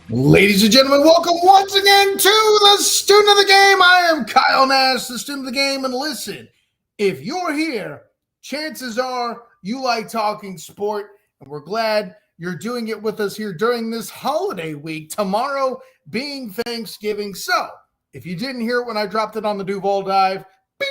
Ladies and gentlemen, welcome once again to the Student of the Game. I am Kyle Nash, the Student of the Game. And listen, if you're here, chances are you like talking sport, and we're glad you're doing it with us here during this holiday week, tomorrow being Thanksgiving. So, if you didn't hear it when I dropped it on the Duval Dive, bing,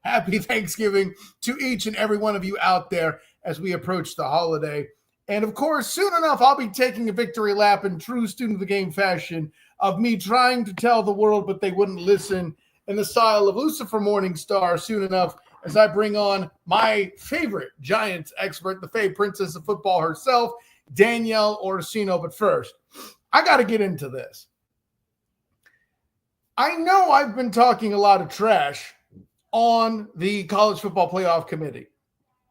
happy Thanksgiving to each and every one of you out there as we approach the holiday. And of course, soon enough, I'll be taking a victory lap in true Student of the Game fashion of me trying to tell the world, but they wouldn't listen, in the style of Lucifer Morningstar soon enough, as I bring on my favorite Giants expert, the Fae Princess of Football herself, Danielle Orsino. But first, I got to get into this. I know I've been talking a lot of trash on the College Football Playoff Committee,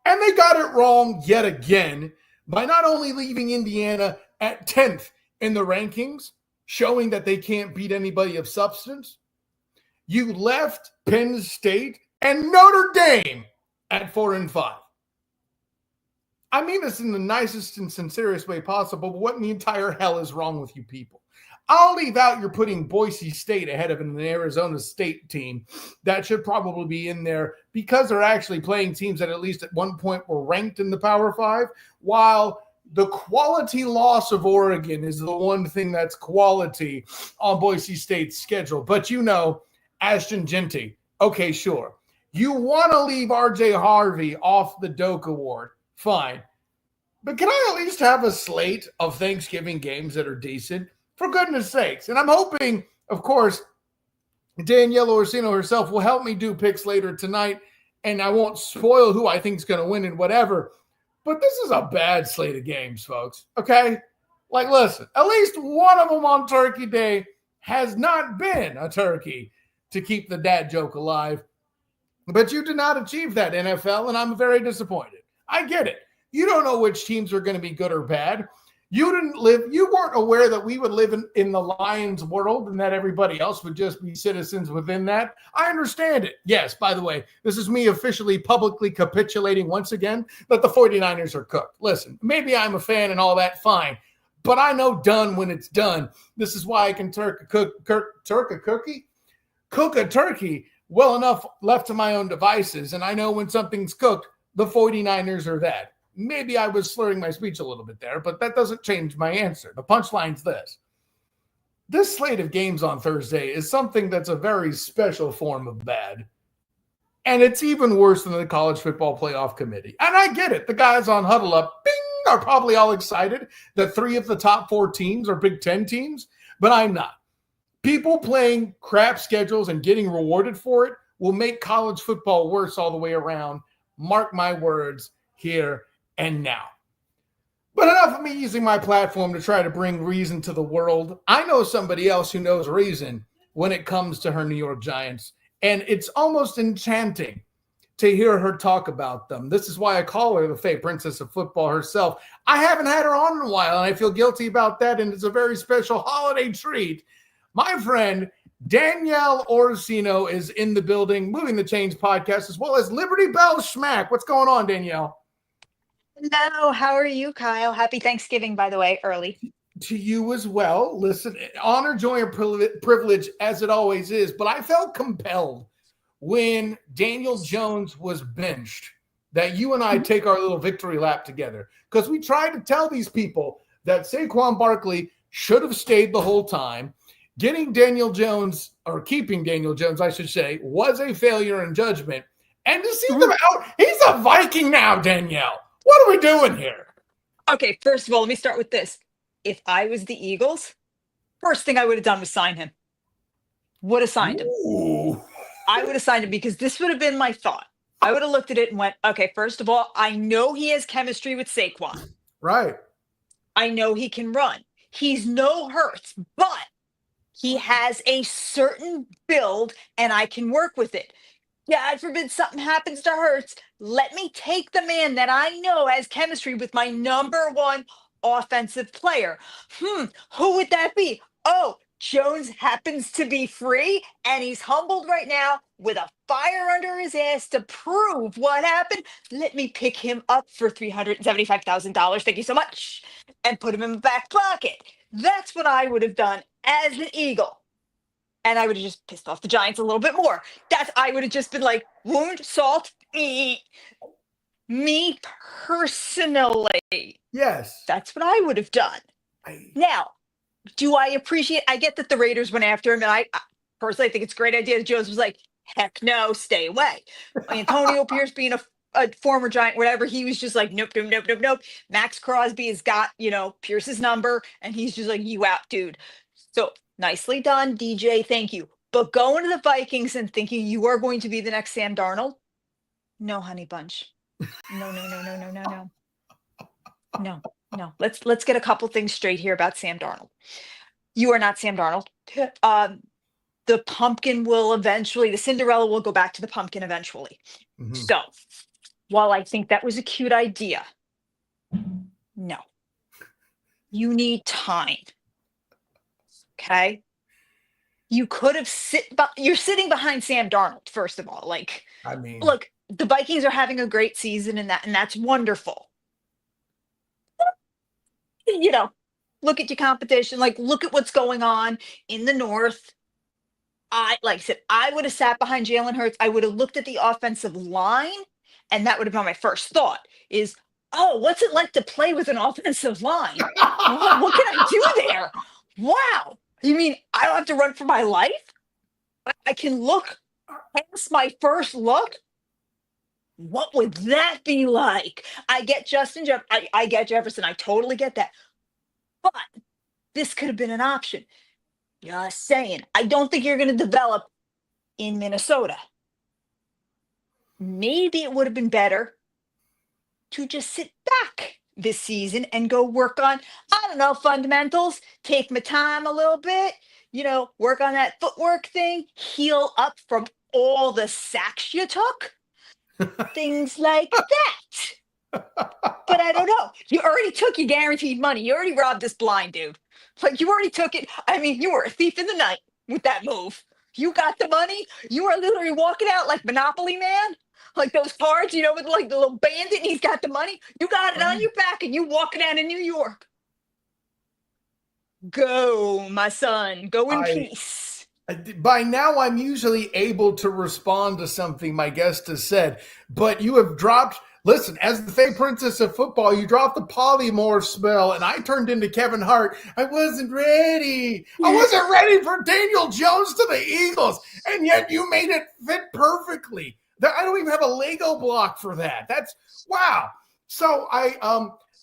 and they got it wrong yet again by not only leaving Indiana at 10th in the rankings, showing that they can't beat anybody of substance. You left Penn State and Notre Dame at 4-5. I mean this in the nicest and sincerest way possible, but what in the entire hell is wrong with you people? I'll leave out you're putting Boise State ahead of an Arizona State team that should probably be in there because they're actually playing teams that at least at one point were ranked in the Power Five, while the quality loss of Oregon is the one thing that's quality on Boise State's schedule. But you know, Ashton Genty, okay, sure. You want to leave RJ Harvey off the Doak Award, fine. But can I at least have a slate of Thanksgiving games that are decent? For goodness sakes. And I'm hoping, of course, Danielle Orsino herself will help me do picks later tonight, and I won't spoil who I think is going to win and whatever. But this is a bad slate of games, folks. Okay? Like, listen, at least one of them on Turkey Day has not been a turkey to keep the dad joke alive. But you did not achieve that, NFL, and I'm very disappointed. I get it. You don't know which teams are going to be good or bad. You weren't aware that we would live in the Lions world and that everybody else would just be citizens within that. I understand it. Yes, by the way, this is me officially publicly capitulating once again that the 49ers are cooked. Listen, maybe I'm a fan and all that, fine. But I know done when it's done. This is why I can cook a turkey well enough left to my own devices. And I know when something's cooked, the 49ers are that. Maybe I was slurring my speech a little bit there, but that doesn't change my answer. The punchline's this. This slate of games on Thursday is something that's a very special form of bad. And it's even worse than the College Football Playoff Committee. And I get it. The guys on Huddle Up, bing, are probably all excited that 3 of the top 4 teams are Big Ten teams, but I'm not. People playing crap schedules and getting rewarded for it will make college football worse all the way around. Mark my words here and now. But enough of me using my platform to try to bring reason to the world. I know somebody else who knows reason when it comes to her New York Giants, and it's almost enchanting to hear her talk about them. This is why I call her the Fae Princess of Football herself. I haven't had her on in a while, and I feel guilty about that, and it's a very special holiday treat. My friend Danielle Orsino is in the building, Moving the Chains podcast, as well as Liberty Bell Schmack. What's going on, Danielle? Hello, how are you, Kyle? Happy Thanksgiving, by the way, early. To you as well. Listen, honor, joy, and privilege as it always is, but I felt compelled when Daniel Jones was benched that you and I take our little victory lap together, because we tried to tell these people that Saquon Barkley should have stayed the whole time. Keeping Daniel Jones, I should say, was a failure in judgment. And to see them out, he's a Viking now, Danielle. What are we doing here? Okay, first of all, let me start with this. If I was the Eagles, first thing I would have done was sign him. Would have signed him. Ooh. I would have signed him because this would have been my thought. I would have looked at it and went, okay, first of all, I know he has chemistry with Saquon. Right. I know he can run. He's no Hurts, but he has a certain build and I can work with it. God forbid something happens to Hurts. Let me take the man that I know has chemistry with my number 1 offensive player. Who would that be? Oh, Jones happens to be free, and he's humbled right now with a fire under his ass to prove what happened. Let me pick him up for $375,000. Thank you so much. And put him in the back pocket. That's what I would have done as an Eagle. And I would have just pissed off the Giants a little bit more. I would have just been like, wound, salt, me personally. Yes. That's what I would have done. Now, do I appreciate? I get that the Raiders went after him, and I personally think it's a great idea that Jones was like, heck no, stay away. Antonio Pierce being a former Giant, whatever, he was just like, nope, nope, nope, nope, nope. Max Crosby has got, Pierce's number, and he's just like, you out, dude. So nicely done, DJ. Thank you. But going to the Vikings and thinking you are going to be the next Sam Darnold? No, honey bunch. No, no, no, no, no, no, no. No. Let's get a couple things straight here about Sam Darnold. You are not Sam Darnold. The pumpkin will eventually, the Cinderella will go back to the pumpkin eventually. Mm-hmm. So while I think that was a cute idea, no. You need time. Okay? You could have you're sitting behind Sam Darnold, first of all. Look, the Vikings are having a great season and that's wonderful. Look at your competition. Look at what's going on in the North. Like I said, I would have sat behind Jalen Hurts. I would have looked at the offensive line, and that would have been my first thought is, oh, what's it like to play with an offensive line? What can I do there? Wow. You mean I don't have to run for my life? I can look past my first look? What would that be like? I get I get Jefferson. I totally get that. But this could have been an option. Just saying. I don't think you're going to develop in Minnesota. Maybe it would have been better to just sit back this season and go work on, I don't know, fundamentals, take my time a little bit, work on that footwork thing, heal up from all the sacks you took, things like that. But I don't know. You already took your guaranteed money. You already robbed this blind dude. You already took it. I mean, you were a thief in the night with that move. You got the money. You were literally walking out like Monopoly Man, like those cards, with the little bandit, and he's got the money. You got it on your back, and you walking out of New York. Go, my son. Go in peace. By now, I'm usually able to respond to something my guest has said, but you have dropped. Listen, as the fake princess of football, you dropped the polymorph spell, and I turned into Kevin Hart. I wasn't ready. I wasn't ready for Daniel Jones to the Eagles, and yet you made it fit perfectly. I don't even have a Lego block for that. That's wow. So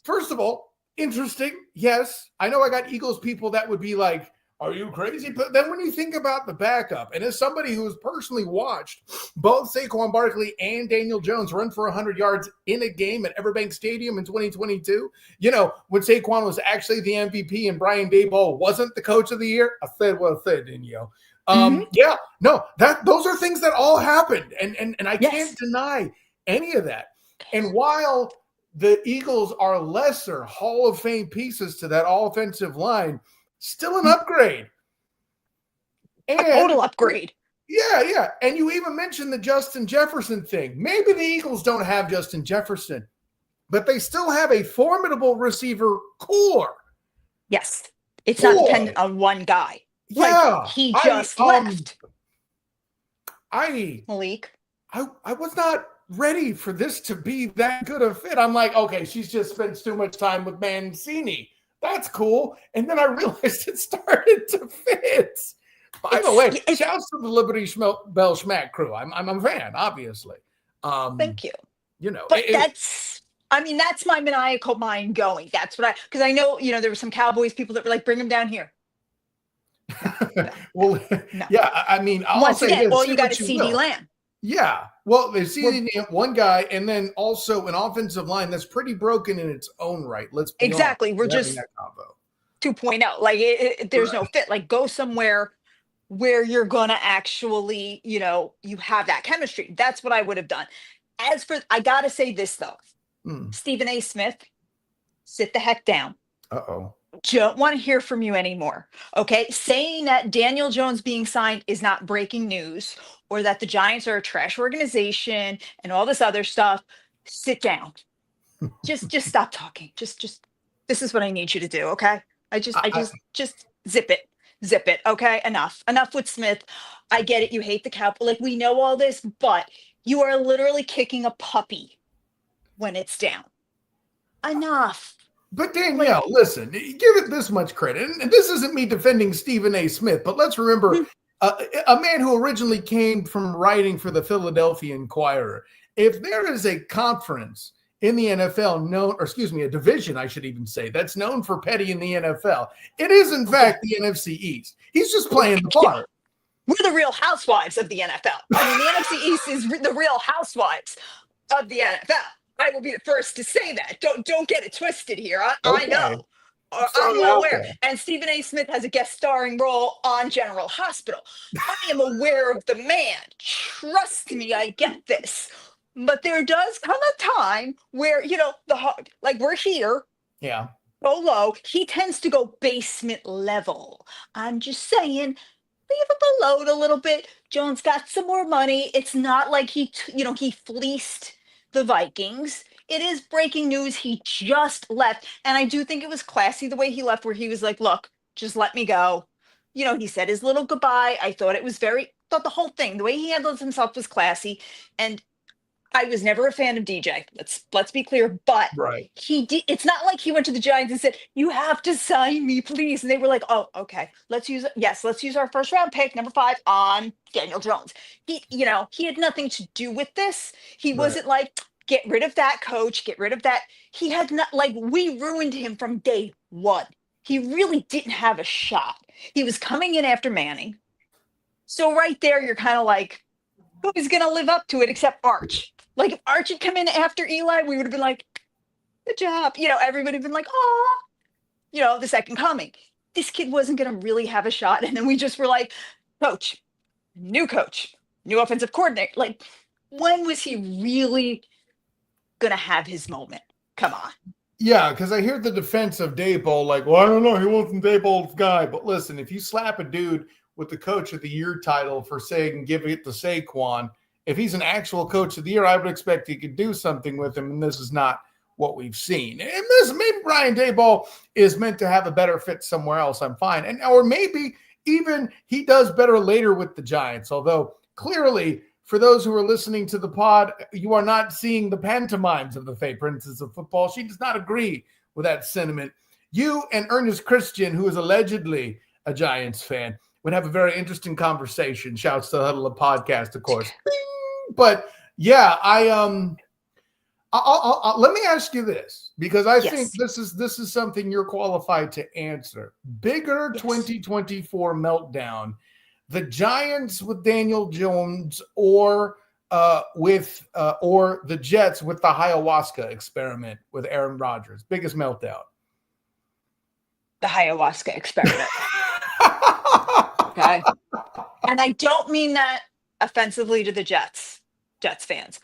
first of all, interesting. Yes, I know I got Eagles people that would be like, are you crazy? But then when you think about the backup, and as somebody who has personally watched both Saquon Barkley and Daniel Jones run for 100 yards in a game at Everbank Stadium in 2022, when Saquon was actually the MVP and Brian Daboll wasn't the coach of the year, I said, well said, Danielle. Yeah, no, those are things that all happened, and I can't deny any of that. And while the Eagles are lesser Hall of Fame pieces to that offensive line, still an upgrade. And, a total upgrade. Yeah. And you even mentioned the Justin Jefferson thing. Maybe the Eagles don't have Justin Jefferson, but they still have a formidable receiver core. Yes. It's not dependent on one guy. Yeah. He just left. Malik. I was not ready for this to be that good a fit. I'm like, okay, she's just spent too much time with Mancini. That's cool. And then I realized it started to fit. By the way, shouts to the Liberty Bell Schmack crew. I'm a fan, obviously. Thank you. But that's my maniacal mind going. That's what because I know, there were some Cowboys people that were like, bring him down here. No. Well, no. Yeah, I mean, once again, you got a CD Lamb. Yeah. Well, they see one guy, and then also an offensive line that's pretty broken in its own right. Let's be exactly. honest. We're just 2.0. There's no fit. Go somewhere where you're gonna actually, you have that chemistry. That's what I would have done. As for, I gotta say this though, Stephen A. Smith, sit the heck down. Uh-oh. Don't want to hear from you anymore. Okay. Saying that Daniel Jones being signed is not breaking news, or that the Giants are a trash organization and all this other stuff. Sit down. Just stop talking. Just this is what I need you to do. Okay. Just zip it. Zip it. Okay. Enough with Smith. I get it. You hate the Cowboys. Like, we know all this, but you are literally kicking a puppy when it's down. Enough. But Danielle, Like, listen, give it this much credit. And this isn't me defending Stephen A. Smith, but let's remember a man who originally came from writing for the Philadelphia Inquirer. If there is a conference in the NFL known, or excuse me, a division, I should even say, that's known for petty in the NFL, it is in fact the NFC East. He's just playing the part. we're the real housewives of the NFL. I mean, the NFC East is the real housewives of the NFL. I will be the first to say that. Don't get it twisted here. I know. I'm well aware. And Stephen A. Smith has a guest starring role on General Hospital. I am aware of the man. Trust me, I get this. But there does come a time where, like, we're here. Yeah. Go low. He tends to go basement level. I'm just saying, leave it below it a little bit. Jones got some more money. It's not like he fleeced the Vikings. It is breaking news. He just left. And I do think it was classy the way he left, where he was like, look, just let me go. He said his little goodbye. I thought thought the whole thing, the way he handled himself was classy. And I was never a fan of DJ. Let's be clear. But right. He did. It's not like he went to the Giants and said, "You have to sign me, please." And they were like, "Oh, okay. Let's use our first round pick, number 5, on Daniel Jones." He had nothing to do with this. He wasn't like, get rid of that coach, get rid of that. He had not, like, we ruined him from day one. He really didn't have a shot. He was coming in after Manning. So right there, you're kind of like, who's going to live up to it except Arch? Like, if Arch had come in after Eli, we would have been like, good job. Everybody would have been like, oh, the second coming. This kid wasn't going to really have a shot. And then we just were like, coach, new offensive coordinator. Like, when was he really going to have his moment? Come on. Yeah, because I hear the defense of Daboll, like, well, I don't know, he wasn't Daboll's guy. But listen, if you slap a dude with the Coach of the Year title for saying give it to Saquon, if he's an actual Coach of the Year, I would expect he could do something with him, and this is not what we've seen. And maybe Brian Daboll is meant to have a better fit somewhere else. I'm fine. Or maybe even he does better later with the Giants, although clearly, for those who are listening to the pod, you are not seeing the pantomimes of the Fey Princess of Football. She does not agree with that sentiment. You and Ernest Christian, who is allegedly a Giants fan, would have a very interesting conversation. Shouts to the Huddle Up podcast, of course. But yeah, I'll let me ask you this, because I think this is something you're qualified to answer. Bigger 2024 meltdown: the Giants with Daniel Jones, or the Jets with the ayahuasca experiment with Aaron Rodgers? Biggest meltdown. The ayahuasca experiment. Okay. And I don't mean that offensively to the Jets fans.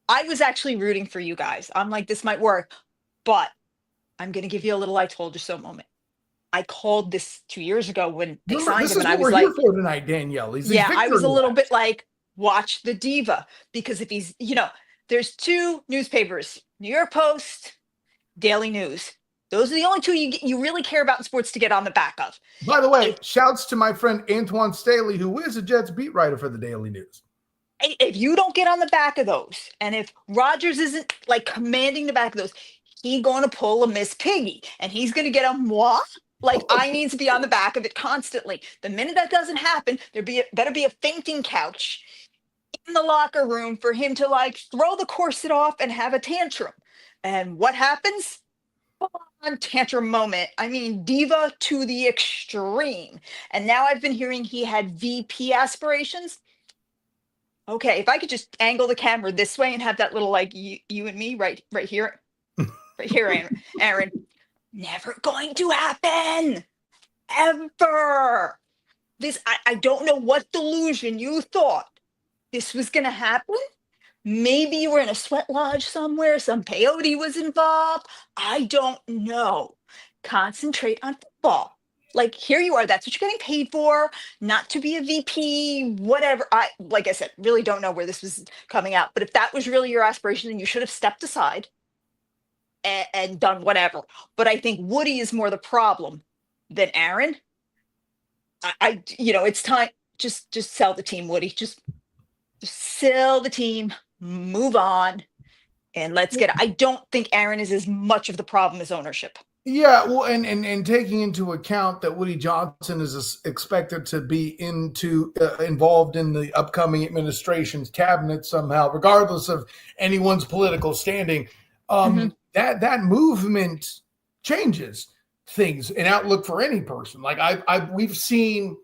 I was actually rooting for you guys. I'm like, this might work, but I'm going to give you a little I told you so moment. I called this 2 years ago when they signed him, and I was like, here for tonight, Danielle. I was a little bit like, watch the diva, because if he's, there's 2 newspapers, New York Post, Daily News. Those are the only 2 you really care about in sports to get on the back of. By the way, shouts to my friend Antoine Staley, who is a Jets beat writer for the Daily News. If you don't get on the back of those, and if Rodgers isn't like commanding the back of those, he's going to pull a Miss Piggy, and he's going to get a moi. Like, I need to be on the back of it constantly. The minute that doesn't happen, better be a fainting couch in the locker room for him to, like, throw the corset off and have a tantrum. And what happens? On tantrum moment. I mean, diva to the extreme. And now I've been hearing he had VP aspirations. Okay, if I could just angle the camera this way and have that little, like, you and me right here. Right here, Aaron. Never going to happen. Ever. This, I don't know what delusion you thought this was going to happen. Maybe you were in a sweat lodge somewhere. Some peyote was involved. I don't know. Concentrate on football. Like, here you are. That's what you're getting paid for. Not to be a VP, whatever. Like I said, really don't know where this was coming out. But if that was really your aspiration, then you should have stepped aside and done whatever. But I think Woody is more the problem then Aaron, it's time. Just sell the team, Woody. Just sell the team, move on, and let's get. I don't think Aaron is as much of the problem as ownership. Yeah, well, and taking into account that Woody Johnson is expected to be involved in the upcoming administration's cabinet somehow, regardless of anyone's political standing, Mhm. that movement changes things and outlook for any person. Like we've seen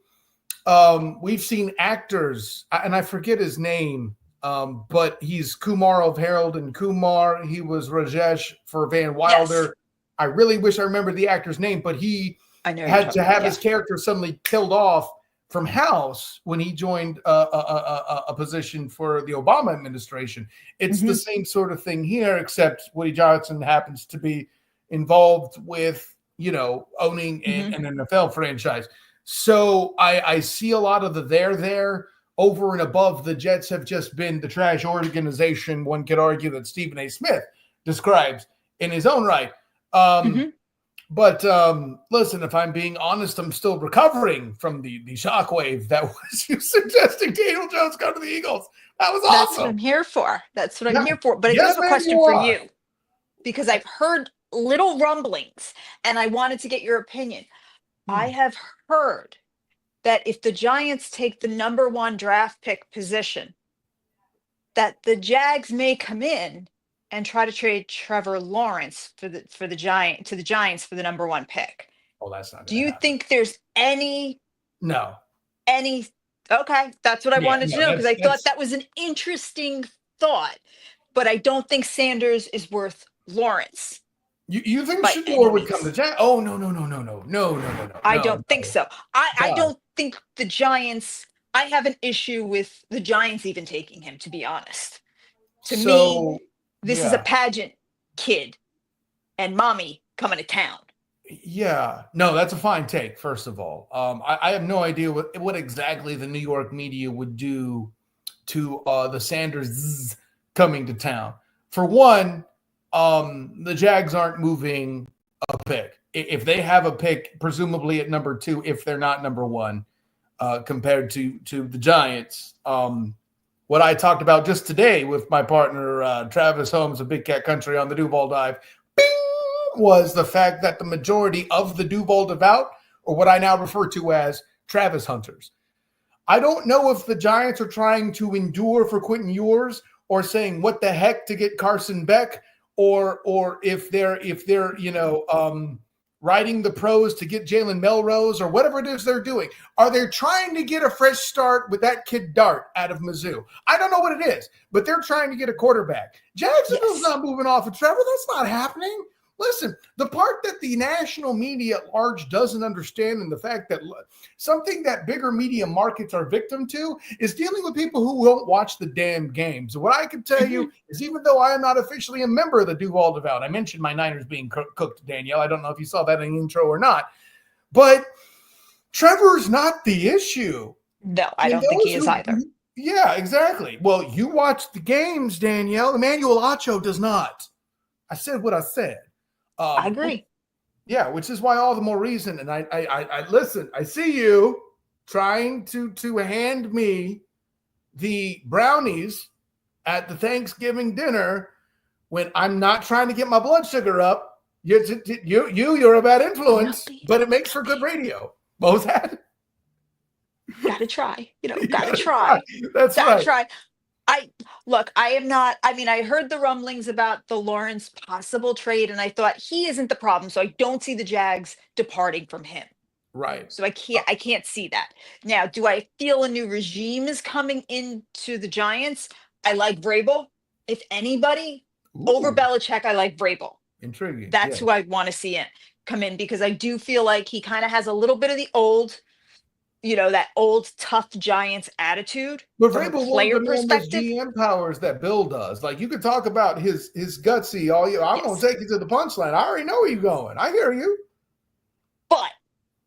actors, and I forget his name, but he's Kumar of Harold and Kumar. He was Rajesh for Van Wilder. Yes, I really wish I remembered the actor's name, but he I know you're had talking to about. have Yeah. his character suddenly killed off from House when he joined a position for the Obama administration. It's the same sort of thing here, except Woody Johnson happens to be involved with, owning an NFL franchise. So I see a lot of the there over and above. The Jets have just been the trash organization, one could argue, that Stephen A. Smith describes in his own right. But listen, if I'm being honest, I'm still recovering from the shockwave that was you suggesting Daniel Jones go to the Eagles. That was awesome. That's what I'm here for. That's what I'm here for. But I do Yes, have a ma'am, question you for are. you, because I've heard little rumblings and I wanted to get your opinion. I have heard that if the Giants take the number 1 draft pick position, that the Jags may come in and try to trade Trevor Lawrence to the Giants for the number 1 pick. Oh, that's not. Do you think there's any? No. Okay, that's what I wanted to know, because I thought that's- that was an interesting thought, but I don't think Sanders is worth Lawrence. You think by Shador any would come to means. Jack? Oh, no. I don't think so. I God. don't think the Giants. I have an issue with the Giants even taking him, to be honest. To me, this is a pageant kid and mommy coming to town. Yeah, no, that's a fine take. First of all, I have no idea what exactly the New York media would do to the Sanders coming to town. For one, the Jags aren't moving a pick. If they have a pick, presumably at number 2, if they're not number 1, compared to the Giants. What I talked about just today with my partner Travis Holmes of Big Cat Country on the Duval Dive, bing, was the fact that the majority of the Duval devout, or what I now refer to as Travis hunters. I don't know if the Giants are trying to endure for Quentin Ewers or saying what the heck to get Carson Beck, or if they're writing the pros to get Jalen Melrose, or whatever it is they're doing. Are they trying to get a fresh start with that kid Dart out of Mizzou? I don't know what it is, but they're trying to get a quarterback. Jacksonville's not moving off of Trevor. That's not happening. Listen, the part that the national media at large doesn't understand, and the fact that something that bigger media markets are victim to, is dealing with people who won't watch the damn games. What I can tell you is, even though I am not officially a member of the Duval Devout, I mentioned my Niners being cooked, Danielle. I don't know if you saw that in the intro or not, but Trevor's not the issue. No, I don't think he is either. Yeah, exactly. Well, you watch the games, Danielle. Emmanuel Acho does not. I said what I said. I agree. Yeah, which is why all the more reason. And I listen. I see you trying to hand me the brownies at the Thanksgiving dinner when I'm not trying to get my blood sugar up. You're a bad influence, but it makes for good radio. Both had. Gotta try. Gotta try. That's right. Try. I am not. I mean, I heard the rumblings about the Lawrence possible trade, and I thought he isn't the problem. So I don't see the Jags departing from him. Right. So I can't see that. Now, do I feel a new regime is coming into the Giants? I like Vrabel. If anybody over Belichick, I like Vrabel. Intriguing. That's who I want to see come in, because I do feel like he kind of has a little bit of the old, that old tough Giants attitude. But From Vrabel a player won't demand those perspective, GM powers that Bill does. Like, you can talk about his gutsy all you. I'm gonna take you to the punchline. I already know where you're going. I hear you.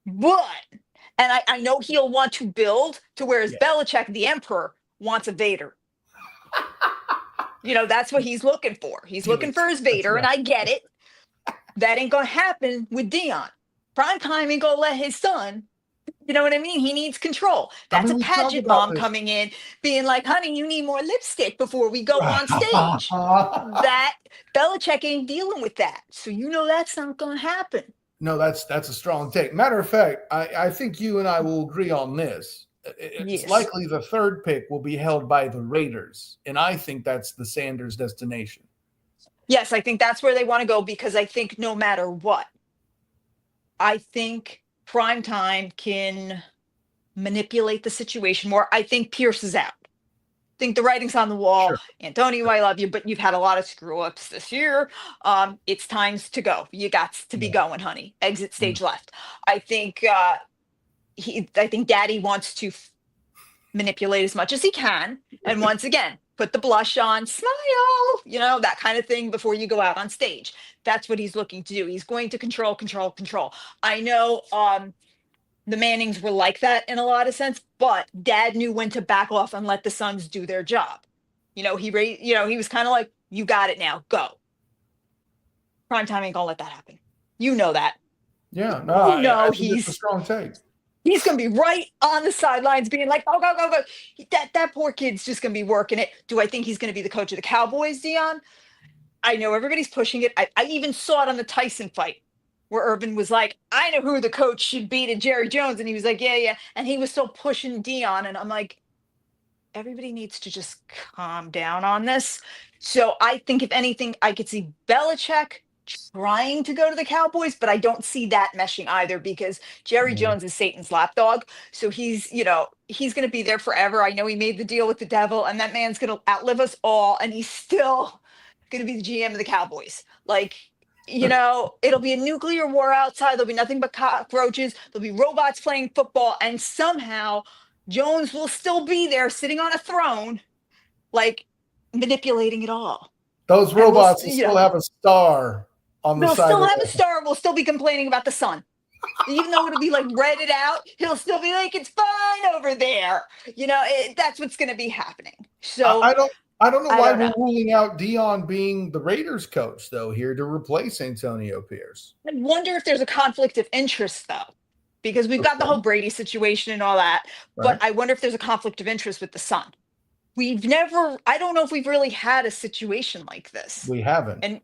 but, and I know he'll want to build to whereas Belichick, the emperor, wants a Vader. That's what he's looking for. He's looking for his Vader, and I get it. That ain't gonna happen with Dion. Primetime ain't gonna let his son. You know what I mean? He needs control. I That's mean, a we talked pageant about mom this. coming in, being like, honey, you need more lipstick before we go on stage. That Belichick ain't dealing with that. So you know that's not gonna happen. No, that's a strong take. Matter of fact, I think you and I will agree on this. It's Yes. likely the third pick will be held by the Raiders, and I think that's the Sanders destination. Yes, I think that's where they want to go because I think no matter what, I think primetime can manipulate the situation more. I think Pierce is out. I think the writing's on the wall. Sure. Antonio, I love you, but you've had a lot of screw ups this year. It's times to go. You got to be Yeah. going, honey. Exit Yeah. stage left. I think I think Daddy wants to manipulate as much as he can, and once again, put the blush on, smile, that kind of thing before you go out on stage. That's what he's looking to do. He's going to control, control, control. I know the Mannings were like that in a lot of sense, but Dad knew when to back off and let the sons do their job. He was kind of like, you got it now, go. Primetime ain't gonna let that happen. You know that. Yeah, no, No, I think it's a strong take. he's gonna be right on the sidelines, being like, "Oh, go, go, go!" That poor kid's just gonna be working it. Do I think he's gonna be the coach of the Cowboys, Dion? I know everybody's pushing it. I even saw it on the Tyson fight where Urban was like, I know who the coach should be to Jerry Jones. And he was like, yeah, yeah. And he was still pushing Dion. And I'm like, everybody needs to just calm down on this. So I think, if anything, I could see Belichick trying to go to the Cowboys, but I don't see that meshing either because Jerry Yeah. Jones is Satan's lapdog. So he's going to be there forever. I know he made the deal with the devil, and that man's going to outlive us all. And he's still going to be the GM of the Cowboys. Like, it'll be a nuclear war outside. There'll be nothing but cockroaches. There'll be robots playing football. And somehow Jones will still be there sitting on a throne, like manipulating it all. Those And robots will still have a star on the they'll side still of have a them. star. We'll still be complaining about the sun. Even though it'll be like redded out, he'll still be like, it's fine over there. That's what's going to be happening. So I don't know I why don't we're know. ruling out Dion being the Raiders coach, though, here to replace Antonio Pierce. I wonder if there's a conflict of interest, though, because we've got the Okay. whole Brady situation and all that. But Right. I wonder if there's a conflict of interest with the son. I don't know if we've really had a situation like this. We haven't. And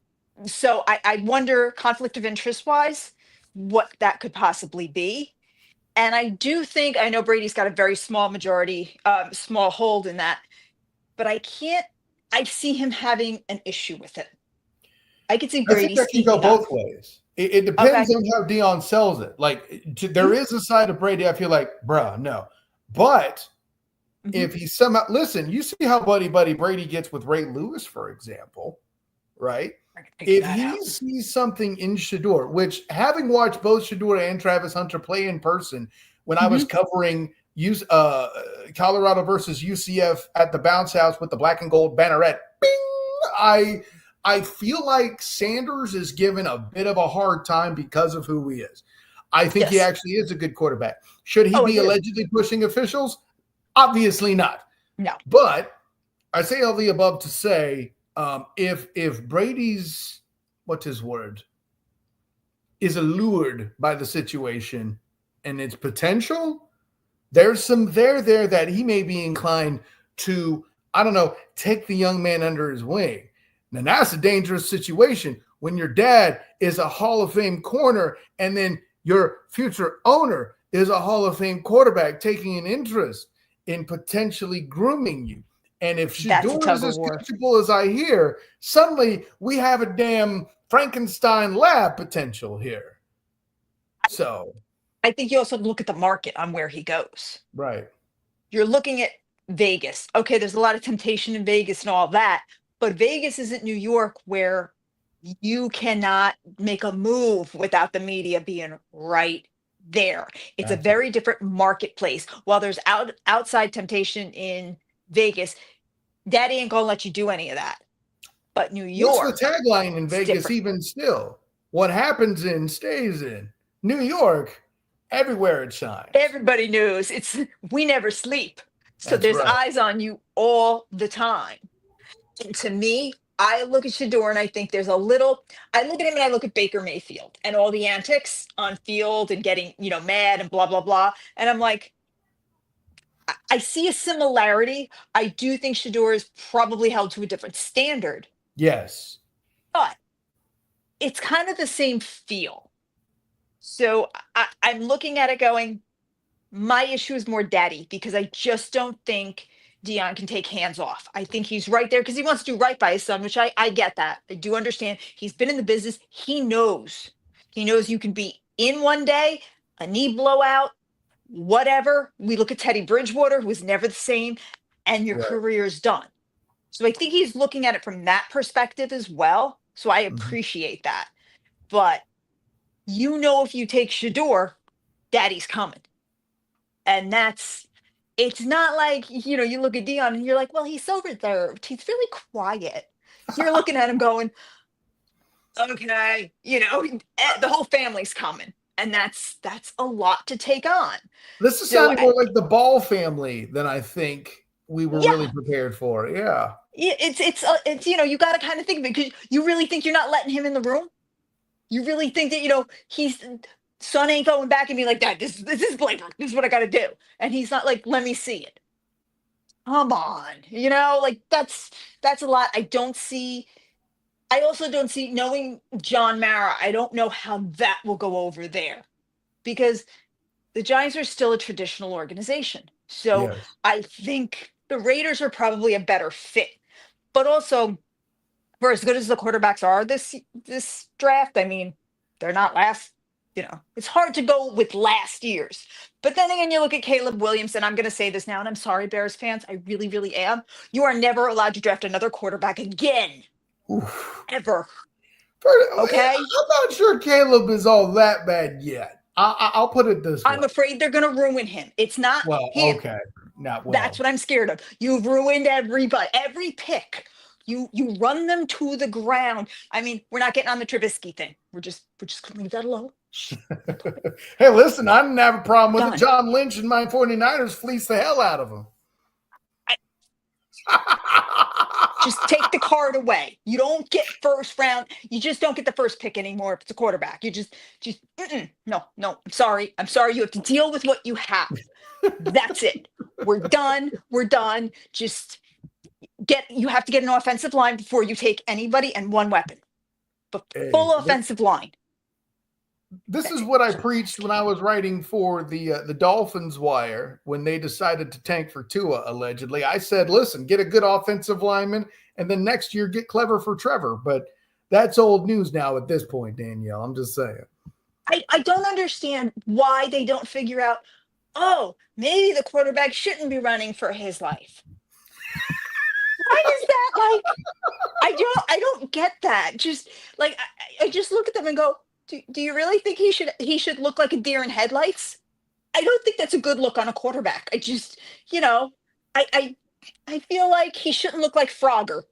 so I wonder, conflict of interest wise, what that could possibly be. And I do think, I know Brady's got a very small majority, small hold in that, but I see him having an issue with it. I could see I think Brady that can go speaking up. both ways. It Okay. depends on how Dion sells it. Like, there is a side of Brady I feel like, bruh, no. But if he somehow, listen, you see how buddy Brady gets with Ray Lewis, for example, right? If he sees something in Shador, which, having watched both Shador and Travis Hunter play in person when I was covering Colorado versus UCF at the bounce house with the black and gold banneret, bing, I feel like Sanders is given a bit of a hard time because of who he is. I think he actually is a good quarterback. Should he be allegedly pushing officials? Obviously not. No. But I say all the above to say, if Brady's, what's his word, is allured by the situation and its potential, there's some there that he may be inclined to, I don't know, take the young man under his wing. Now, that's a dangerous situation when your dad is a Hall of Fame corner and then your future owner is a Hall of Fame quarterback taking an interest in potentially grooming you. And if Shador is as coachable as I hear, suddenly we have a damn Frankenstein lab potential here. So I think you also look at the market on where he goes. Right. You're looking at Vegas. Okay, there's a lot of temptation in Vegas and all that, but Vegas isn't New York where you cannot make a move without the media being right there. It's a very different marketplace. While there's outside temptation in Vegas, Daddy ain't gonna let you do any of that. But New York, what's the tagline in Vegas different. Even still? What happens in stays in. New York, everywhere it shines. Everybody knows we never sleep. So there's eyes on you all the time. And to me, I look at Shador and I think there's a little. I look at him and I look at Baker Mayfield and all the antics on field and getting mad and blah blah blah. And I'm like, I see a similarity. I do think Shador is probably held to a different standard, Yes. but it's kind of the same feel. So I'm looking at it going, my issue is more daddy because I just don't think Dion can take hands off. I think he's right there because he wants to do right by his son, which I get that. I do understand. He's been in the business. He knows. He knows you can be in one day, a knee blowout, whatever. We look at Teddy Bridgewater, who was never the same, and your Right. career is done. So I think he's looking at it from that perspective as well. So I Mhm. appreciate that. But if you take Shador, daddy's coming. And it's not like, you look at Dion and you're like, well, he's so reserved. He's really quiet. You're looking at him going, okay, the whole family's coming. And that's a lot to take on. This is So sounding more like the Ball family than I think we were really prepared for. Yeah. it's you got to kind of think of it because you really think you're not letting him in the room. You really think that he's son ain't going back and be like, Dad, this is Blaber. This is what I got to do. And he's not like, let me see it. Come on, like that's a lot. I also don't see, knowing John Mara, I don't know how that will go over there because the Giants are still a traditional organization. So Yes. I think the Raiders are probably a better fit. But also, for as good as the quarterbacks are this draft, I mean, they're not last. It's hard to go with last year's. But then again, you look at Caleb Williams, and I'm going to say this now, and I'm sorry, Bears fans, I really, really am. You are never allowed to draft another quarterback again. Oof. Ever. Okay. I'm not sure Caleb is all that bad yet. I'll put it this way. I'm afraid they're going to ruin him. It's not him. Okay. Not well. That's what I'm scared of. You've ruined everybody, every pick. You run them to the ground. I mean, we're not getting on the Trubisky thing. We're just going to leave that alone. Hey, listen, I didn't have a problem with Done. it. John Lynch and my 49ers fleeced the hell out of him. Just take the card away. You don't get first round. You just don't get the first pick anymore if it's a quarterback. You just no. I'm sorry. You have to deal with what you have. That's it. We're done. Just you have to get an offensive line before you take anybody and one weapon. But full offensive line. This is what I preached when I was writing for the Dolphins Wire when they decided to tank for Tua, allegedly. I said, listen, get a good offensive lineman, and then next year get clever for Trevor. But that's old news now at this point, Danielle. I'm just saying. I don't understand why they don't figure out, maybe the quarterback shouldn't be running for his life. Why is that like? I don't get that. Just like I just look at them and go, do you really think he should look like a deer in headlights? I don't think that's a good look on a quarterback. I just, I feel like he shouldn't look like Frogger.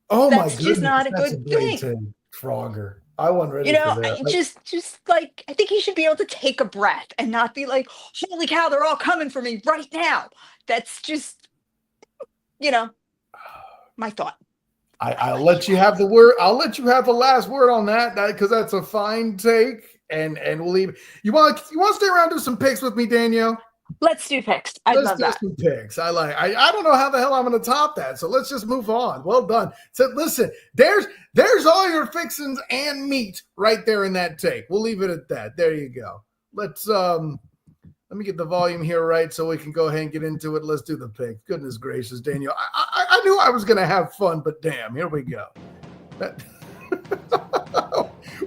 Oh that's my goodness, just not a that's good great thing. Frogger. I wasn't ready for that. Just like I think he should be able to take a breath and not be like, holy cow, they're all coming for me right now. That's just, my thought. I'll let you have the word. I'll let you have the last word on that because that's a fine take, and we'll leave. You want to stay around and do some picks with me, Danielle? Let's do picks. I love that. Let's do some picks. I don't know how the hell I'm going to top that, so let's just move on. Well done. So listen, there's all your fixings and meat right there in that take. We'll leave it at that. There you go. Let me get the volume here right so we can go ahead and get into it. Let's do the pick. Goodness gracious, Danielle. I knew I was going to have fun, but damn, here we go.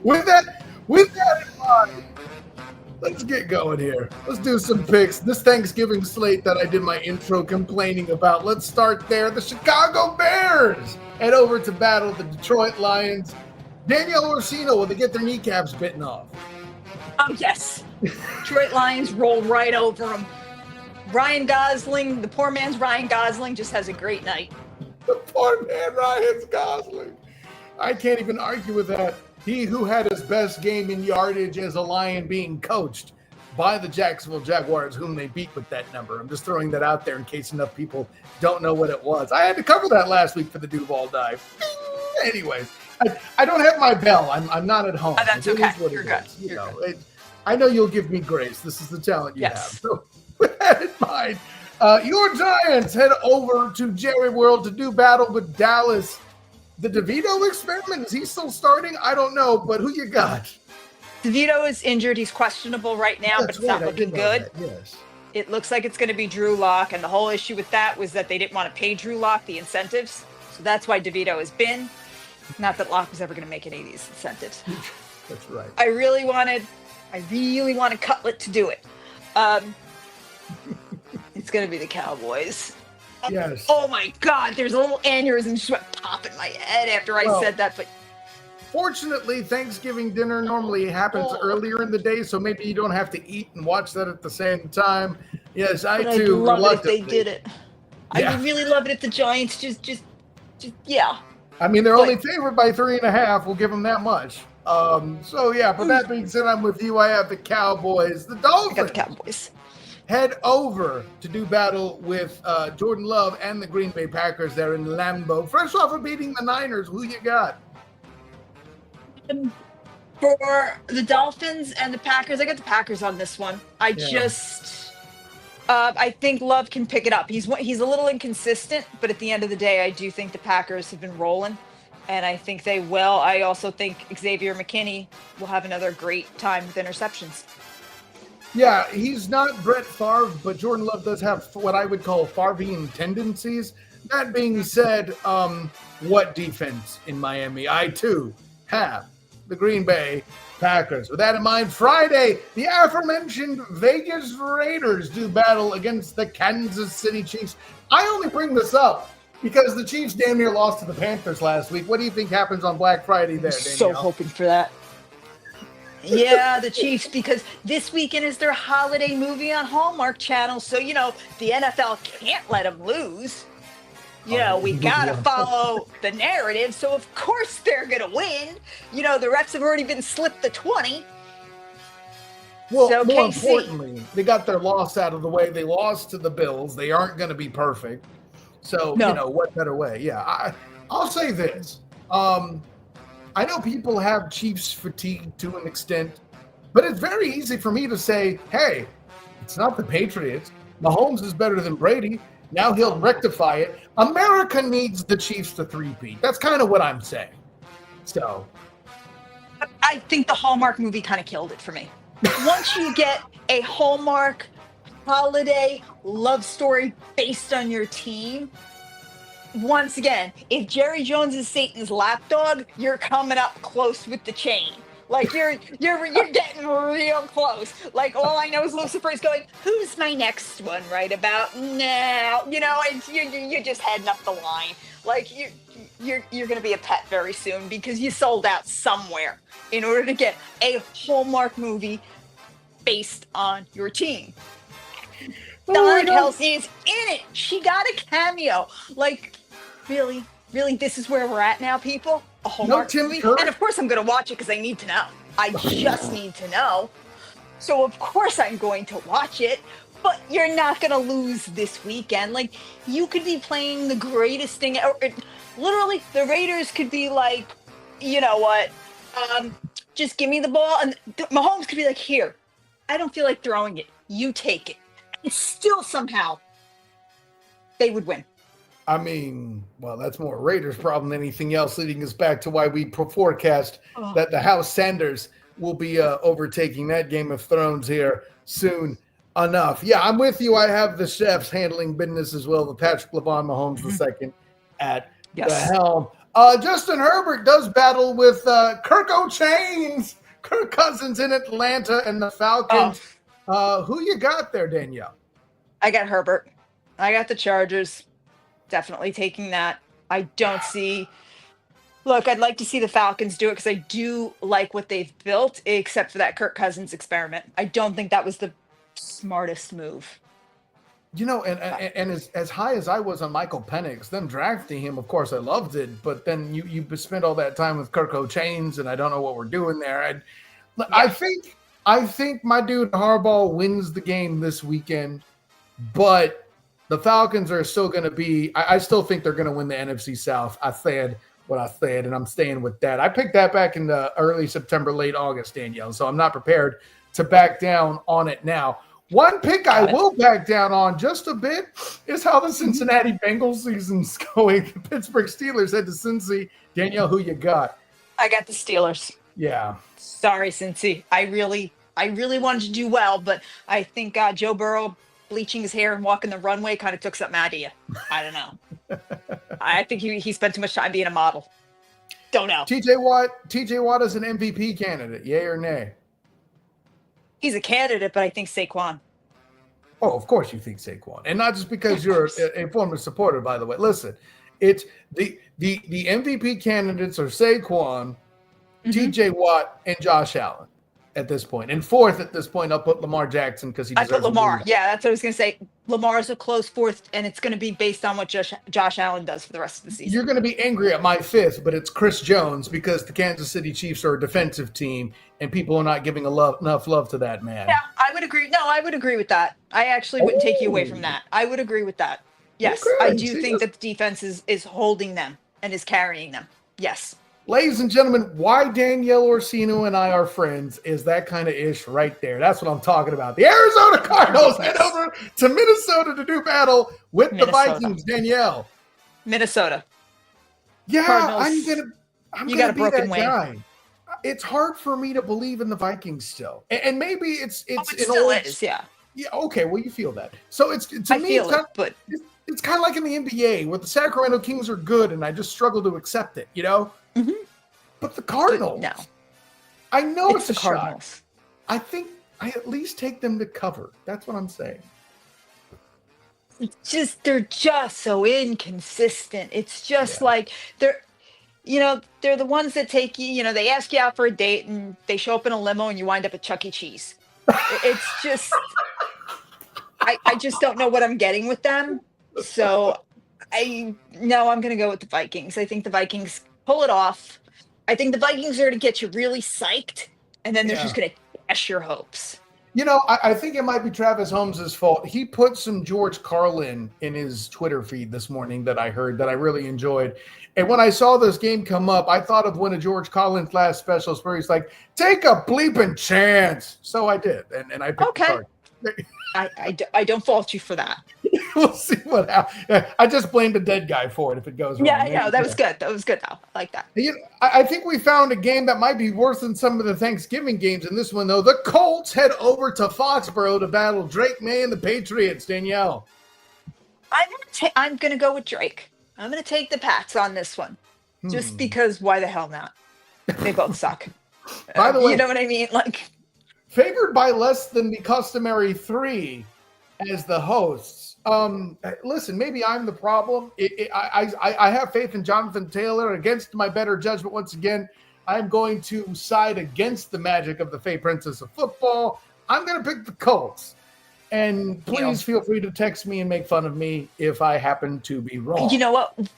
With that in mind, let's get going here. Let's do some picks. This Thanksgiving slate that I did my intro complaining about. Let's start there. The Chicago Bears head over to battle the Detroit Lions. Danielle Orsino, will they get their kneecaps bitten off? Oh, yes. Detroit Lions roll right over them. Ryan Gosling, the poor man's Ryan Gosling, just has a great night. The poor man, Ryan Gosling. I can't even argue with that. He who had his best game in yardage as a Lion being coached by the Jacksonville Jaguars, whom they beat with that number. I'm just throwing that out there in case enough people don't know what it was. I had to cover that last week for the Duval Dive. Ding! Anyways, I don't have my bell. I'm not at home. Oh, that's It okay. is what You're it good. is. You You're know, good. I know you'll give me grace. This is the talent you have. Yes. So with that in mind, your Giants head over to Jerry World to do battle with Dallas. The Devito experiment, is he still starting? I don't know, but who you got? Devito is injured. He's questionable right now, but That's it's not right, I looking did know good. that, yes. It looks like it's going to be Drew Lock, and the whole issue with that was that they didn't want to pay Drew Lock the incentives. So that's why Devito has been. Not that Lock was ever going to make any of these incentives. That's right. I really wanted Cutlet to do it. It's going to be the Cowboys. Yes. Oh my God, there's a little aneurysm just went pop in my head after I said that. But fortunately, Thanksgiving dinner normally happens earlier in the day, so maybe you don't have to eat and watch that at the same time. Yes, I'd love it if they did it. Yeah. I would really love it if the Giants just yeah. I mean, they're only favored by 3.5. We'll give them that much. So yeah, but that being said, I'm with you. I have the Cowboys. The Dolphins. I got the Cowboys. Head over to do battle with Jordan Love and the Green Bay Packers there in Lambeau. Fresh off of beating the Niners, who you got? For the Dolphins and the Packers, I got the Packers on this one. I think Love can pick it up. He's a little inconsistent, but at the end of the day, I do think the Packers have been rolling, and I think they will. I also think Xavier McKinney will have another great time with interceptions. Yeah, he's not Brett Favre, but Jordan Love does have what I would call Favrean tendencies. That being said, what defense in Miami? I, too, have the Green Bay Packers. With that in mind, Friday, the aforementioned Vegas Raiders do battle against the Kansas City Chiefs. I only bring this up because the Chiefs damn near lost to the Panthers last week. What do you think happens on Black Friday there, Danielle? So hoping for that. Yeah, the Chiefs, because this weekend is their holiday movie on Hallmark Channel. So, the NFL can't let them lose. We got to follow the narrative. So, of course, they're going to win. The refs have already been slipped the 20. Well, so more KC, importantly, they got their loss out of the way. They lost to the Bills. They aren't going to be perfect. So, what better way? Yeah, I'll say this. I know people have Chiefs fatigue to an extent, but it's very easy for me to say, hey, it's not the Patriots. Mahomes is better than Brady. Now he'll rectify it. America needs the Chiefs to three-peat. That's kind of what I'm saying. So I think the Hallmark movie kind of killed it for me. Once you get a Hallmark holiday love story based on your team, once again, if Jerry Jones is Satan's lapdog, you're coming up close with the chain. Like you're getting real close. Like all I know is Lucifer's going, "Who's my next one right about now?" And you're just heading up the line. Like you're going to be a pet very soon because you sold out somewhere in order to get a Hallmark movie based on your team. Donna Kelsey is in it. She got a cameo. Like, really, this is where we're at now, people? A Hallmark movie? And of course I'm going to watch it because I need to know. I just need to know. So of course I'm going to watch it. But you're not going to lose this weekend. Like, you could be playing the greatest thing. Literally, the Raiders could be like, you know what? Just give me the ball. And Mahomes could be like, here, I don't feel like throwing it. You take it. And still somehow they would win. I mean, well, that's more a Raiders problem than anything else, leading us back to why we forecast that the House Sanders will be overtaking that Game of Thrones here soon enough. Yeah, I'm with you. I have the chefs handling business as well, the Patrick LeBron Mahomes II at the helm. Justin Herbert does battle with Kirk O'Chains, Kirk Cousins in Atlanta, and the Falcons. Who you got there, Danielle? I got Herbert. I got the Chargers. Definitely taking that. I don't see. Look, I'd like to see the Falcons do it because I do like what they've built, except for that Kirk Cousins experiment. I don't think that was the smartest move. And as high as I was on Michael Penix, them drafting him, of course, I loved it. But then you spent all that time with Kirk O'Chains, and I don't know what we're doing there. I think my dude Harbaugh wins the game this weekend, but the Falcons are still going to be – I still think they're going to win the NFC South. I said what I said, and I'm staying with that. I picked that back in the early September, late August, Danielle, so I'm not prepared to back down on it now. One pick I will back down on just a bit is how the Cincinnati Bengals season's going. The Pittsburgh Steelers head to Cincy. Danielle, who you got? I got the Steelers. Yeah. Sorry, Cincy. I really wanted to do well, but I think Joe Burrow bleaching his hair and walking the runway kind of took something out of you. I don't know. I think he spent too much time being a model. Don't know. TJ Watt is an MVP candidate, yay or nay? He's a candidate, but I think Saquon. Oh, of course you think Saquon. And not just because you're a former supporter, by the way. Listen, it's the MVP candidates are Saquon, TJ Watt, and Josh Allen at this point. And fourth at this point, I'll put Lamar Jackson because he deserves I put Lamar. Yeah, that's what I was going to say. Lamar's a close fourth, and it's going to be based on what Josh Allen does for the rest of the season. You're going to be angry at my fifth, but it's Chris Jones because the Kansas City Chiefs are a defensive team, and people are not giving enough love to that man. Yeah, I would agree. No, I would agree with that. I actually wouldn't take you away from that. I would agree with that. Yes, okay. I do think that the defense is holding them and is carrying them. Yes. Ladies and gentlemen, why Danielle Orsino and I are friends is that kind of ish right there. That's what I'm talking about. The Arizona Cardinals head over to Minnesota to do battle with the Vikings. Danielle. Minnesota. Yeah, Cardinals. I'm gonna be that guy. It's hard for me to believe in the Vikings still, and maybe it still is. Yeah. Yeah. Okay. Well, you feel that. So it's but it's kind of like in the NBA where the Sacramento Kings are good, and I just struggle to accept it. You know. Mm-hmm. But the Cardinals, no. I know it's a Cardinals. shot. I think I at least take them to cover. That's what I'm saying. They're just so inconsistent. It's just like they're the ones that take you, they ask you out for a date and they show up in a limo and you wind up at Chuck E. Cheese. It's just, I just don't know what I'm getting with them. So I'm going to go with the Vikings. I think the Vikings pull it off. I think the Vikings are to get you really psyched, and then they're just going to dash your hopes. I think it might be Travis Holmes' fault. He put some George Carlin in his Twitter feed this morning that I heard that I really enjoyed. And when I saw this game come up, I thought of one of George Carlin's last specials where he's like, take a bleeping chance. So I did, and I picked the Cardinals. I don't fault you for that. We'll see what happens. I just blamed the dead guy for it if it goes wrong. Yeah, that was good. That was good, though. I like that. I think we found a game that might be worse than some of the Thanksgiving games in this one, though. The Colts head over to Foxborough to battle Drake May and the Patriots. Danielle. I'm going to go with Drake. I'm going to take the Pats on this one. Just because why the hell not? They both suck. By the way, you know what I mean? Like, favored by less than the customary 3 as the hosts. Listen, maybe I'm the problem. I have faith in Jonathan Taylor. Against my better judgment, once again, I'm going to side against the magic of the Fey Princess of Football. I'm going to pick the Colts. And please feel free to text me and make fun of me if I happen to be wrong. You know what?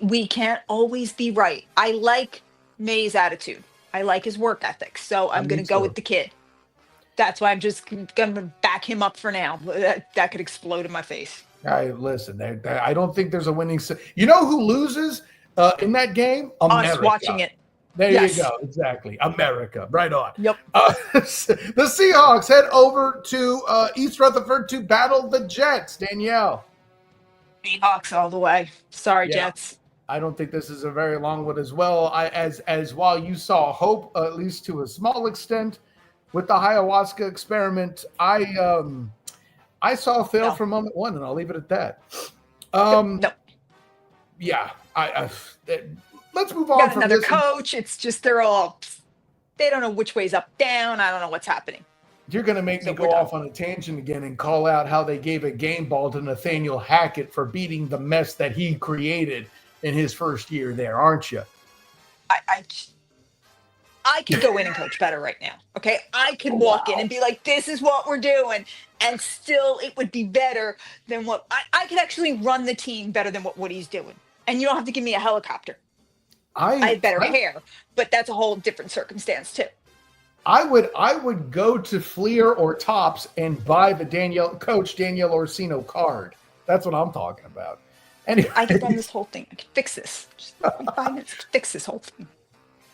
We can't always be right. I like May's attitude. I like his work ethic. So I'm going to go with the kid. That's why I'm just going to back him up for now. That could explode in my face. Listen, I don't think there's a winning. You know who loses in that game? America. Us watching it. There you go. Exactly. America. Right on. Yep. The Seahawks head over to East Rutherford to battle the Jets. Danielle. Seahawks all the way. Sorry, Jets. I don't think this is a very long one as well. As while you saw hope, at least to a small extent, with the ayahuasca experiment, I saw fail from moment one, and I'll leave it at that. No. Yeah. Let's move on. Got another coach. It's just they don't know which way's up, down. I don't know what's happening. You're going to make me go off on a tangent again and call out how they gave a game ball to Nathaniel Hackett for beating the mess that he created in his first year there, aren't you? I could go in and coach better right now. Okay. I could walk in and be like, this is what we're doing. And still it would be better than what I could actually run the team better than what Woody's doing. And you don't have to give me a helicopter. I have better hair, but that's a whole different circumstance too. I would go to Fleer or Tops and buy the Danielle Orsino card. That's what I'm talking about. Anyway, I can run this whole thing. I can fix this. Just 5 minutes to fix this whole thing.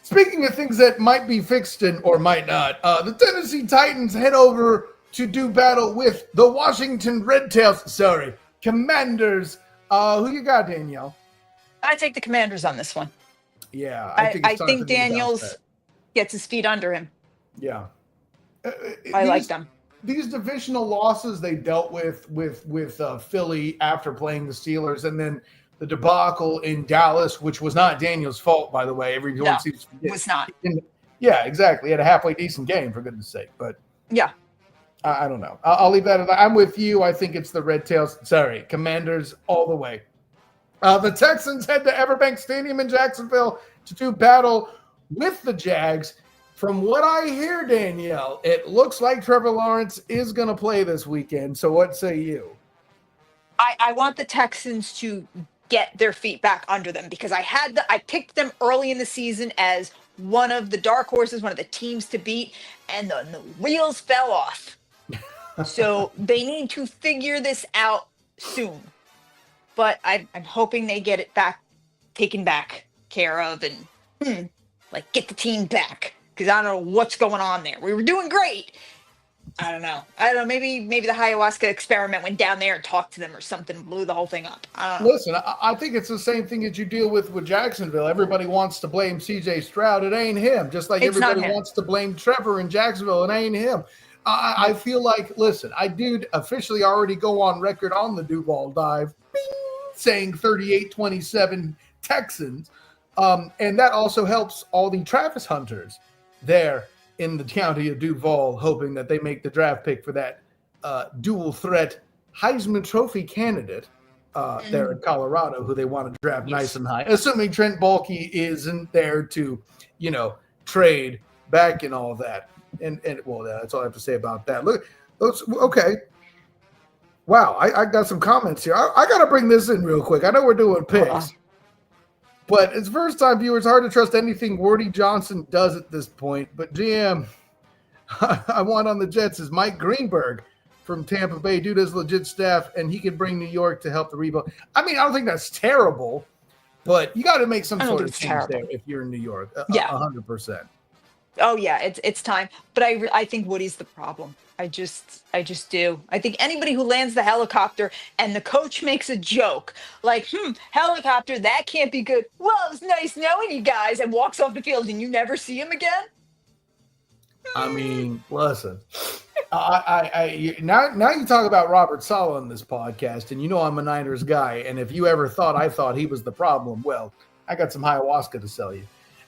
speaking of things that might be fixed or might not, the Tennessee Titans head over to do battle with the Washington Commanders. Who you got, Danielle? I take the Commanders on this one. Yeah, I think Daniels gets his feet under him. Yeah. I like them. These divisional losses they dealt with Philly after playing the Steelers, and then the debacle in Dallas, which was not Daniel's fault, by the way. Everyone seems to forget. It was not. Yeah, exactly. He had a halfway decent game, for goodness sake. But yeah, I don't know. I'll leave that. I'm with you. I think it's the Commanders all the way. The Texans head to Everbank Stadium in Jacksonville to do battle with the Jags. From what I hear, Danielle, it looks like Trevor Lawrence is going to play this weekend. So what say you? I want the Texans to get their feet back under them because I picked them early in the season as one of the dark horses, one of the teams to beat, and the wheels fell off. So they need to figure this out soon. But I'm hoping they get it taken back care of and get the team back. Because I don't know what's going on there. We were doing great. I don't know. Maybe the ayahuasca experiment went down there and talked to them or something, blew the whole thing up. I don't know. Listen, I think it's the same thing that you deal with Jacksonville. Everybody wants to blame C.J. Stroud. It ain't him. Just like everybody wants to blame Trevor in Jacksonville. It ain't him. I feel like, listen, I did officially already go on record on the Duval dive, saying 38-27 Texans. And that also helps all the Travis Hunters there in the county of Duval, hoping that they make the draft pick for that dual threat Heisman Trophy candidate there in Colorado, who they want to draft nice and high, assuming Trent Baalke isn't there to, trade back and all that. And well, that's all I have to say about that. Look, okay. Wow, I got some comments here. I got to bring this in real quick. I know we're doing picks. But as first-time viewers, hard to trust anything Wordy Johnson does at this point. But GM, I want on the Jets is Mike Greenberg from Tampa Bay. Dude has legit staff, and he can bring New York to help the rebuild. I mean, I don't think that's terrible, but you got to make some sort of change there if you're in New York. 100%. Oh yeah, it's time. But I think Woody's the problem. I just do. I think anybody who lands the helicopter and the coach makes a joke like, helicopter, that can't be good. Well, it's nice knowing you guys, and walks off the field and you never see him again. I mean, listen, now you talk about Robert Saleh on this podcast, and I'm a Niners guy. And if you ever thought I thought he was the problem, well, I got some ayahuasca to sell you.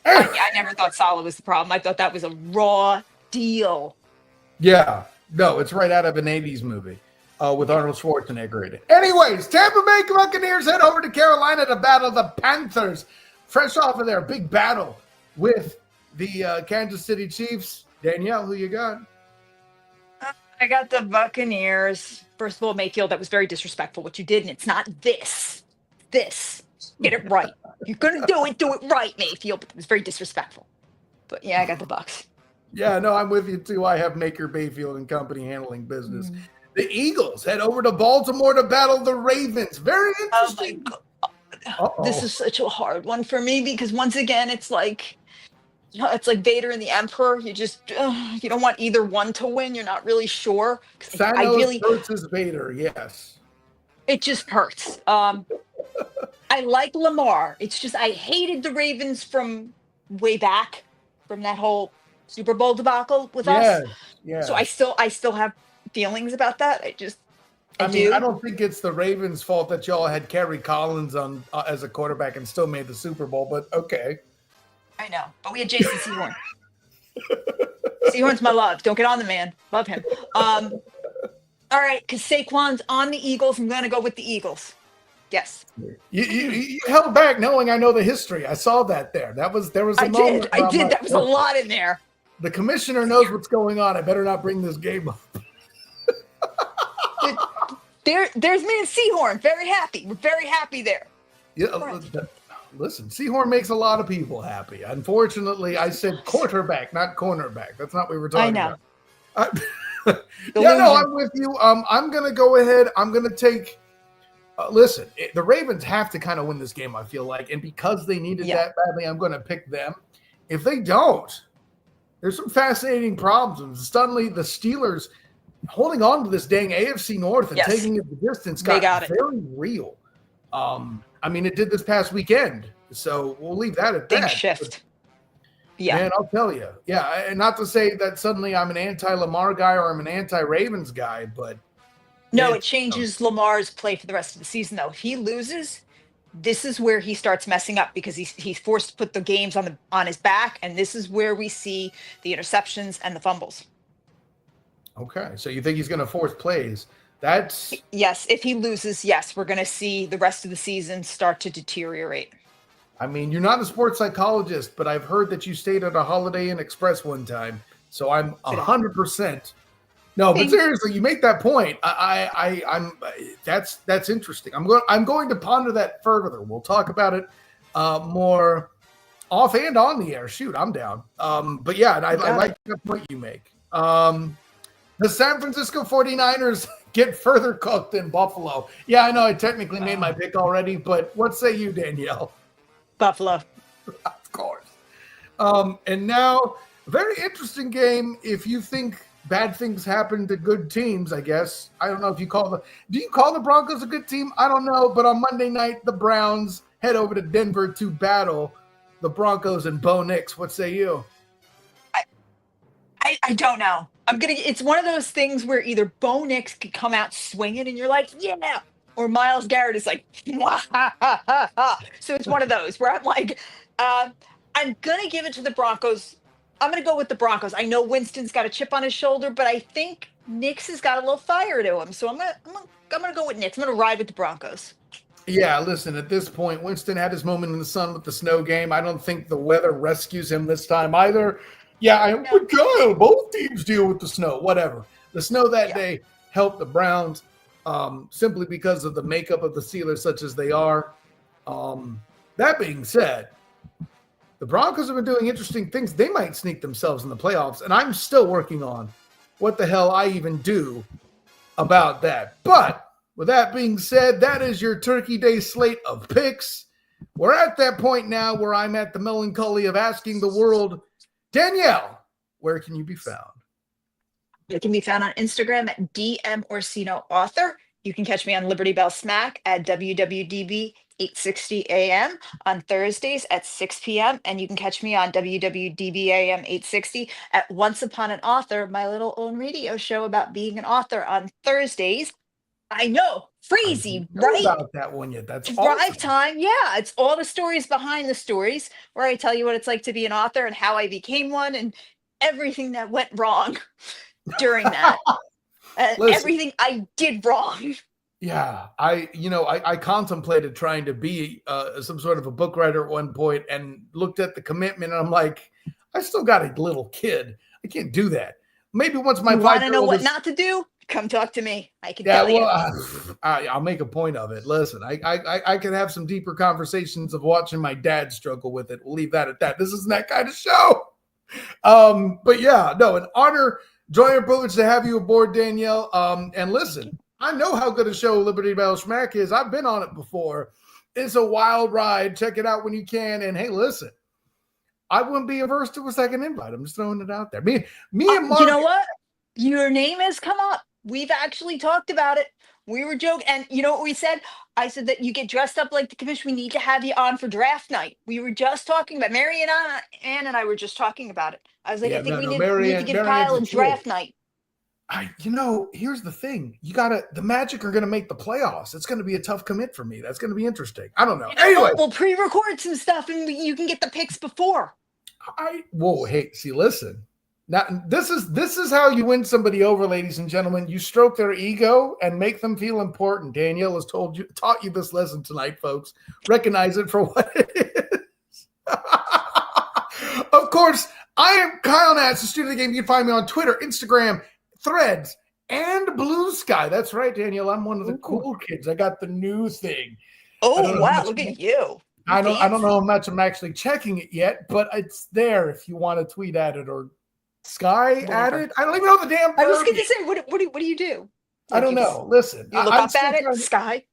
I never thought Saleh was the problem. I thought that was a raw deal. Yeah. No, it's right out of an 80s movie with Arnold Schwarzenegger in it. Anyways, Tampa Bay Buccaneers head over to Carolina to battle the Panthers. Fresh off of their big battle with the Kansas City Chiefs. Danielle, who you got? I got the Buccaneers. First of all, Mayfield, that was very disrespectful what you did, and it's not this. Get it right. You're going to do it right, Mayfield. But it was very disrespectful. But yeah, I got the Bucs. Yeah, no, I'm with you too. I have Maker Bayfield and company handling business. The Eagles head over to Baltimore to battle the Ravens. Very interesting. Oh my God. This is such a hard one for me because once again, it's like Vader and the Emperor. You just you don't want either one to win. You're not really sure. Thanos versus Vader, yes. It just hurts. I like Lamar. It's just I hated the Ravens from way back, from that whole Super Bowl debacle with us. Yeah. So I still have feelings about that. I mean, I don't think it's the Ravens' fault that y'all had Kerry Collins on as a quarterback and still made the Super Bowl, but okay. I know, but we had Jason Sehorn. Sehorn's my love. Don't get on the man. Love him. All right, because Saquon's on the Eagles. I'm going to go with the Eagles. Yes. You held back knowing I know the history. I saw that there. There was a moment. I did. That was a lot in there. The commissioner knows what's going on. I better not bring this game up. There's me and Sehorn. Very happy. We're very happy there. Yeah. Listen, Sehorn makes a lot of people happy. Unfortunately, I said quarterback, not cornerback. That's not what we were talking about. I know. I'm with you. I'm going to go ahead. I'm going to take Listen, the Ravens have to kind of win this game, I feel like. And because they needed Yeah. that badly, I'm going to pick them. If they don't, there's some fascinating problems. Suddenly, the Steelers holding on to this dang AFC North and Yes. taking it the distance They got got it. very real. I mean, it did this past weekend. So we'll leave that at Big that. shift. Yeah. Man, I'll tell you. Yeah, and not to say that suddenly I'm an anti-Lamar guy or I'm an anti-Ravens guy, but No, it changes Lamar's play for the rest of the season, though. If he loses, this is where he starts messing up because he's forced to put the games on his back, and this is where we see the interceptions and the fumbles. Okay, so you think he's going to force plays? That's Yes. If he loses, yes, we're going to see the rest of the season start to deteriorate. I mean, you're not a sports psychologist, but I've heard that you stayed at a Holiday Inn Express one time, so I'm 100%. No, but seriously, you make that point. I'm that's interesting. I'm going to ponder that further. We'll talk about it more off and on the air. Shoot, I'm down. But yeah, I like the point you make. The San Francisco 49ers get further cooked in Buffalo. Yeah, I know I technically made my pick already, but what say you, Danielle? Buffalo. Of course. And now, a very interesting game if you think bad things happen to good teams, I guess. I don't know if you do you call the Broncos a good team? I don't know, but on Monday night, the Browns head over to Denver to battle the Broncos and Bo Nix. What say you? I don't know. It's one of those things where either Bo Nix could come out swinging and you're like, yeah, or Myles Garrett is like, ha, ha, ha, ha. So it's one of those where I'm like, I'm going to give it to the Broncos. I'm going to go with the Broncos. I know Winston's got a chip on his shoulder, but I think Nix has got a little fire to him. So I'm going to go with Nix. I'm going to ride with the Broncos. Yeah, listen, at this point, Winston had his moment in the sun with the snow game. I don't think the weather rescues him this time either. Yeah, both teams deal with the snow, whatever. The snow that day helped the Browns simply because of the makeup of the Steelers, such as they are. That being said, the Broncos have been doing interesting things. They might sneak themselves in the playoffs, and I'm still working on what the hell I even do about that. But with that being said, that is your Turkey Day slate of picks. We're at that point now where I'm at the melancholy of asking the world, Danielle, where can you be found? You can be found on Instagram at DM Orsino Author. You can catch me on Liberty Bell Smack at WWDB 860 AM on Thursdays at 6 p.m. And you can catch me on WWDB AM 860 at Once Upon an Author, my little own radio show about being an author on Thursdays. I know, crazy, right? About that one yet? That's Drive awesome. time. Yeah, it's all the stories behind the stories where I tell you what it's like to be an author and how I became one and everything that went wrong during that. Everything I did wrong. Yeah, I contemplated trying to be some sort of a book writer at one point and looked at the commitment and I'm like, I still got a little kid. I can't do that. Maybe once my you want to know what not to do? Come talk to me. I can tell you. I'll make a point of it. Listen, I can have some deeper conversations of watching my dad struggle with it. We'll leave that at that. This isn't that kind of show. But yeah, no, an honor, joy, and privilege to have you aboard, Danielle. And listen, I know how good a show Liberty Bell Schmack is. I've been on it before. It's a wild ride. Check it out when you can. And hey, listen, I wouldn't be averse to a second invite. I'm just throwing it out there. Me and Mark. You know what? Your name has come up. We've actually talked about it. We were joking. And you know what we said? I said that you get dressed up like the commission. We need to have you on for draft night. We were just talking about Mary and Ann and I were just talking about it. I was like, I think we need to give Kyle a draft night. Here's the thing. The Magic are going to make the playoffs. It's going to be a tough commit for me. That's going to be interesting. I don't know. Anyway. We'll pre-record some stuff and you can get the picks before. Listen. Now, this is how you win somebody over, ladies and gentlemen. You stroke their ego and make them feel important. Danielle has taught you this lesson tonight, folks. Recognize it for what it is. Of course, I am Kyle Nats, the student of the game. You can find me on Twitter, Instagram, Threads, and Blue Sky. That's right, Danielle. I'm one of the cool kids. I got the new thing. Oh, wow. Look at you. I don't know how much I'm actually checking it yet, but it's there if you want to tweet at it or Sky added. I don't even know the damn. I was going to say, what do you do? I don't know. Listen, you look up at it. Sky.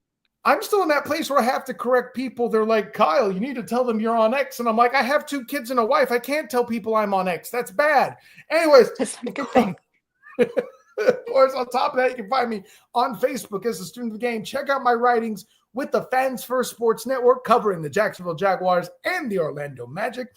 I'm still in that place where I have to correct people. They're like, Kyle, you need to tell them you're on X. And I'm like, I have 2 kids and a wife. I can't tell people I'm on X. That's bad. Anyways. That's not a good thing. Of course, on top of that, you can find me on Facebook as a student of the game. Check out my writings with the Fans First Sports Network covering the Jacksonville Jaguars and the Orlando Magic.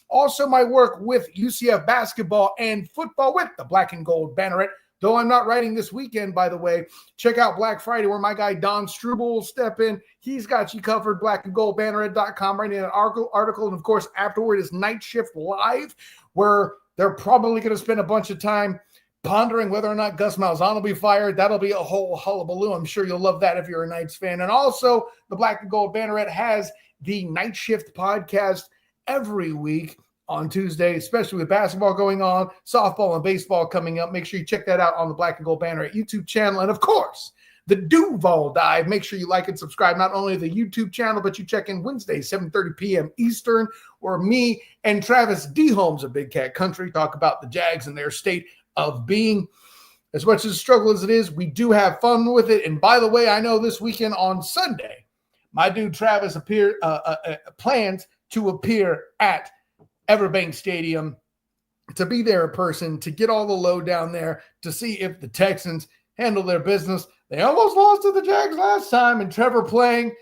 Also, my work with UCF basketball and football with the Black and Gold Banneret. Though I'm not writing this weekend, by the way, check out Black Friday where my guy Don Struble will step in. He's got you covered, blackandgoldbanneret.com, writing an article. And, of course, afterward is Night Shift Live, where they're probably going to spend a bunch of time pondering whether or not Gus Malzahn will be fired. That'll be a whole hullabaloo. I'm sure you'll love that if you're a Knights fan. And also, the Black and Gold Banneret has the Night Shift podcast every week on Tuesday, especially with basketball going on, softball and baseball coming up. Make sure you check that out on the Black and Gold Banneret YouTube channel. And, of course, the Duval Dive. Make sure you like and subscribe, not only the YouTube channel, but you check in Wednesday, 7:30 p.m. Eastern, where me and Travis D. Holmes of Big Cat Country talk about the Jags and their state of being. As much as a struggle as it is, we do have fun with it. And by the way, I know this weekend on Sunday, my dude Travis plans to appear at Everbank Stadium, to be there in person, to get all the load down there, to see if the Texans handle their business. They almost lost to the Jags last time, and Trevor playing.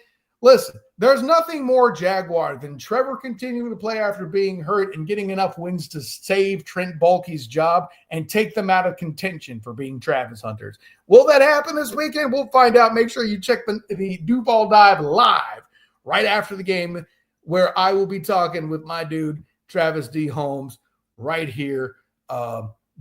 Listen, there's nothing more Jaguar than Trevor continuing to play after being hurt and getting enough wins to save Trent Baalke's job and take them out of contention for being Travis Hunters. Will that happen this weekend? We'll find out. Make sure you check the Duval Dive live right after the game, where I will be talking with my dude, Travis D. Holmes, right here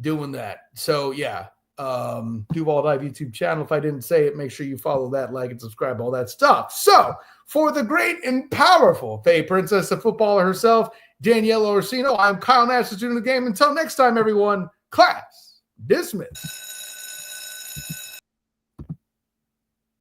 doing that. So, yeah. Duval Dive YouTube channel. If I didn't say it, make sure you follow that, like and subscribe, all that stuff. So, for the great and powerful Faye Princess, the footballer herself, Danielle Orsino, I'm Kyle Nash, the student of the game. Until next time, everyone, class dismissed.